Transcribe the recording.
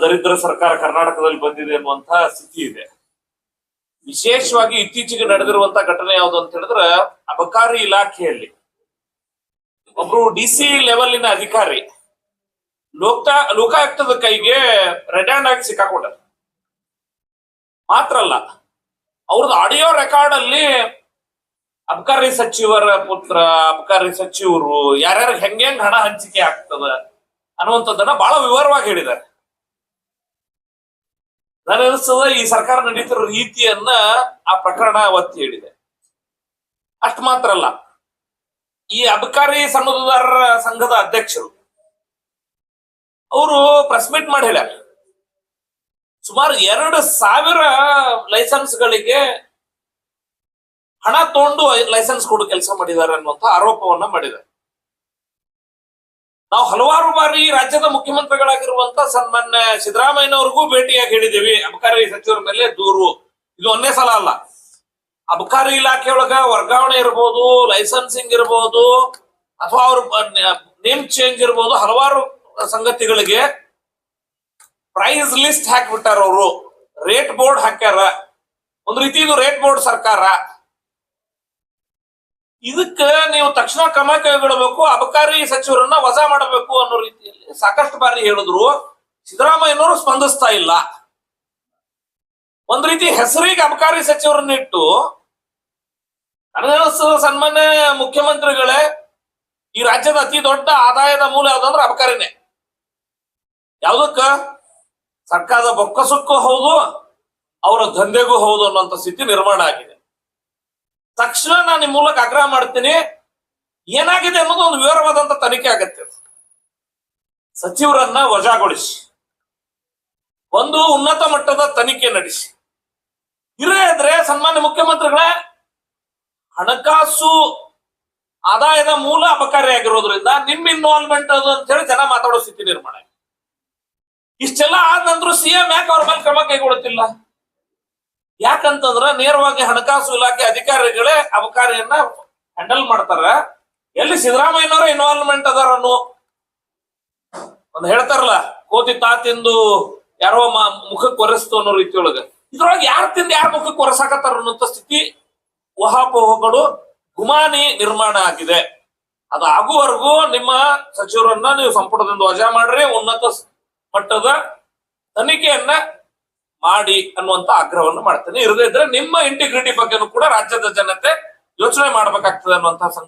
ದರಿದ್ರ ಸರ್ಕಾರ ಕರ್ನಾಟಕದಲ್ಲಿ ಬಂದಿದೆ ಅನ್ನುವಂತಹ ಸ್ಥಿತಿ ಇದೆ. ವಿಶೇಷವಾಗಿ ಇತ್ತೀಚೆಗೆ ನಡೆದಿರುವಂತಹ ಘಟನೆ ಯಾವುದು ಅಂತ ಹೇಳಿದ್ರೆ, ಅಬಕಾರಿ ಇಲಾಖೆಯಲ್ಲಿ ಒಬ್ರು ಡಿಸಿ ಲೆವೆಲ್ನ ಅಧಿಕಾರಿ ಲೋಕಾಯುಕ್ತದ ಕೈಗೆ ರೆಡ್ ಹ್ಯಾಂಡ್ ಆಗಿ ಸಿಕ್ಕಾಕೊಂಡರು. ಮಾತ್ರ ಅಲ್ಲ, ಅವ್ರದ್ದು ಆಡಿಯೋ ರೆಕಾರ್ಡ್ ಅಲ್ಲಿ ಅಬಕಾರಿ ಸಚಿವರ ಪುತ್ರ, ಅಬಕಾರಿ ಸಚಿವರು ಯಾರ್ಯಾರು ಹೆಂಗ್ ಹಣ ಹಂಚಿಕೆ ಆಗ್ತದ ಅನ್ನುವಂಥದ್ದನ್ನ ಬಹಳ ವಿವರವಾಗಿ ಹೇಳಿದ್ದಾರೆ. ನನಗನ್ನಿಸ್ತದ ಈ ಸರ್ಕಾರ ನಡೀತಿರೋ ರೀತಿಯನ್ನ ಆ ಪ್ರಕರಣ ಒತ್ತಿ ಹೇಳಿದೆ. ಅಷ್ಟು ಮಾತ್ರ ಅಲ್ಲ, ಈ ಅಬಕಾರಿ ಸನ್ನದುದಾರರ ಸಂಘದ ಅಧ್ಯಕ್ಷರು ಅವರು ಪ್ರೆಸ್ ಮೀಟ್ ಮಾಡಿ ಹೇಳ್ಯಾರ, ಸುಮಾರು 2,000 ಲೈಸೆನ್ಸ್ಗಳಿಗೆ ಹಣ ತಗೊಂಡು ಲೈಸೆನ್ಸ್ ಕೊಡು ಕೆಲಸ ಮಾಡಿದ್ದಾರೆ ಅನ್ನುವಂತ ಆರೋಪವನ್ನ ಮಾಡಿದ್ದಾರೆ. ನಾವು ಹಲವಾರು ಬಾರಿ ರಾಜ್ಯದ ಮುಖ್ಯಮಂತ್ರಿಗಳಾಗಿರುವಂತ ಸನ್ಮಾನ್ಯ ಸಿದ್ದರಾಮಯ್ಯನವ್ರಿಗೂ ಭೇಟಿಯಾಗಿ ಹೇಳಿದ್ದೇವೆ ಅಬಕಾರಿ ಸಚಿವರ ಮೇಲೆ ದೂರು. ಇದು ಒಂದೇ ಸಲ ಅಲ್ಲ, ಅಬಕಾರಿ ಇಲಾಖೆಯೊಳಗ ವರ್ಗಾವಣೆ ಇರ್ಬೋದು, ಲೈಸೆನ್ಸಿಂಗ್ ಇರ್ಬೋದು, ಅಥವಾ ಅವ್ರ ನೇಮ್ ಚೇಂಜ್ ಇರ್ಬೋದು, ಹಲವಾರು ಸಂಗತಿಗಳಿಗೆ ಪ್ರೈಸ್ ಲಿಸ್ಟ್ ಹಾಕಿಬಿಟ್ಟಾರ. ಅವರು ರೇಟ್ ಬೋರ್ಡ್ ಹಾಕ್ಯಾರ. ಒಂದು ರೀತಿ ಇದು ರೇಟ್ ಬೋರ್ಡ್ ಸರ್ಕಾರ. ಇದಕ್ಕ ನೀವು ತಕ್ಷಣ ಕ್ರಮ ಕೈಗೊಳ್ಳಬೇಕು, ಅಬಕಾರಿ ಸಚಿವರನ್ನ ವಜಾ ಮಾಡಬೇಕು ಅನ್ನೋ ರೀತಿಯಲ್ಲಿ ಸಾಕಷ್ಟು ಬಾರಿ ಹೇಳಿದ್ರು. ಸಿದ್ದರಾಮಯ್ಯನವರು ಸ್ಪಂದಿಸ್ತಾ ಇಲ್ಲ. ಒಂದ್ ರೀತಿ ಹೆಸರಿಗೆ ಅಬಕಾರಿ ಸಚಿವರನ್ನ ಇಟ್ಟು ನನಗನ್ನಿಸ್ತದ ಸನ್ಮಾನ್ಯ ಮುಖ್ಯಮಂತ್ರಿಗಳೇ, ಈ ರಾಜ್ಯದ ಅತಿ ದೊಡ್ಡ ಆದಾಯದ ಮೂಲ ಯಾವ್ದಂದ್ರೆ ಅಬಕಾರಿನೇ. ಯಾವ್ದಕ್ಕ? ಸರ್ಕಾರದ ಬೊಕ್ಕಸಕ್ಕೂ ಹೌದು, ಅವರ ದಂಧೆಗೂ ಹೌದು ಅನ್ನುವಂಥ ಸ್ಥಿತಿ ನಿರ್ಮಾಣ ಆಗಿದೆ. ತಕ್ಷಣ ನಾನು ನಿಮ್ಮ ಮೂಲಕ ಆಗ್ರಹ ಮಾಡ್ತೀನಿ, ಏನಾಗಿದೆ ಅನ್ನೋದು ಒಂದು ವಿವರವಾದಂತ ತನಿಖೆ ಆಗತ್ತೆ. ಸಚಿವರನ್ನ ವಜಾಗೊಳಿಸಿ ಒಂದು ಉನ್ನತ ಮಟ್ಟದ ತನಿಖೆ ನಡೆಸಿ. ಇದ್ರೆ ಸನ್ಮಾನ್ಯ ಮುಖ್ಯಮಂತ್ರಿಗಳೇ, ಹಣಕಾಸು ಆದಾಯದ ಮೂಲ ಅಬಕಾರಿ ಆಗಿರೋದ್ರಿಂದ ನಿಮ್ಮ ಇನ್ವಾಲ್ವ್ಮೆಂಟ್ ಅದು ಅಂತ ಹೇಳಿ ಜನ ಮಾತಾಡೋ ಸ್ಥಿತಿ ನಿರ್ಮಾಣ. ಇಷ್ಟೆಲ್ಲ ಆದ ನಂತರ ಸಿಎಂ ಯಾಕೆ ಅವ್ರ ಮೇಲೆ ಕ್ರಮ ಕೈಗೊಳ್ಳುತ್ತಿಲ್ಲ? ಯಾಕಂತಂದ್ರ ನೇರವಾಗಿ ಹಣಕಾಸು ಇಲಾಖೆ ಅಧಿಕಾರಿಗಳೇ ಅಬಕಾರಿಯನ್ನ ಹ್ಯಾಂಡಲ್ ಮಾಡ್ತಾರ. ಎಲ್ಲಿ ಸಿದ್ದರಾಮಯ್ಯನವರ ಇನ್ವಾಲ್ವ್ಮೆಂಟ್ ಅದಾರ ಅನ್ನೋ ಒಂದು ಹೇಳ್ತಾರಲ್ಲ, ಕೋತಿ ತಾತಿಂದು ಯಾರೋ ಮುಖಕ್ಕೆ ಒರೆಸ್ತು ಅನ್ನೋ ರೀತಿಯೊಳಗ ಇದ್ರೊಳಗೆ ಯಾರು ತಿಂದು ಯಾರ ಮುಖಕ್ಕೆ ಒರೆಸಾಕತ್ತಾರ ಅನ್ನೋಂಥ ಸ್ಥಿತಿ, ಊಹಾಪೋಹಗಳು, ಗುಮಾನಿ ನಿರ್ಮಾಣ ಆಗಿದೆ. ಅದು ಆಗುವವರೆಗೂ ನಿಮ್ಮ ಸಚಿವರನ್ನ ನೀವು ಸಂಪುಟದಿಂದ ವಜಾ ಮಾಡ್ರಿ, ಉನ್ನತ ಮಟ್ಟದ ತನಿಖೆಯನ್ನ ಮಾಡಿ ಅನ್ನುವಂತ ಆಗ್ರಹವನ್ನು ಮಾಡ್ತೇನೆ. ಇರದೇ ಇದ್ರೆ ನಿಮ್ಮ ಇಂಟಿಗ್ರಿಟಿ ಬಗ್ಗೆನೂ ಕೂಡ ರಾಜ್ಯದ ಜನತೆ ಯೋಚನೆ ಮಾಡ್ಬೇಕಾಗ್ತದೆ ಅನ್ನುವಂತಹ ಸಂಗತಿ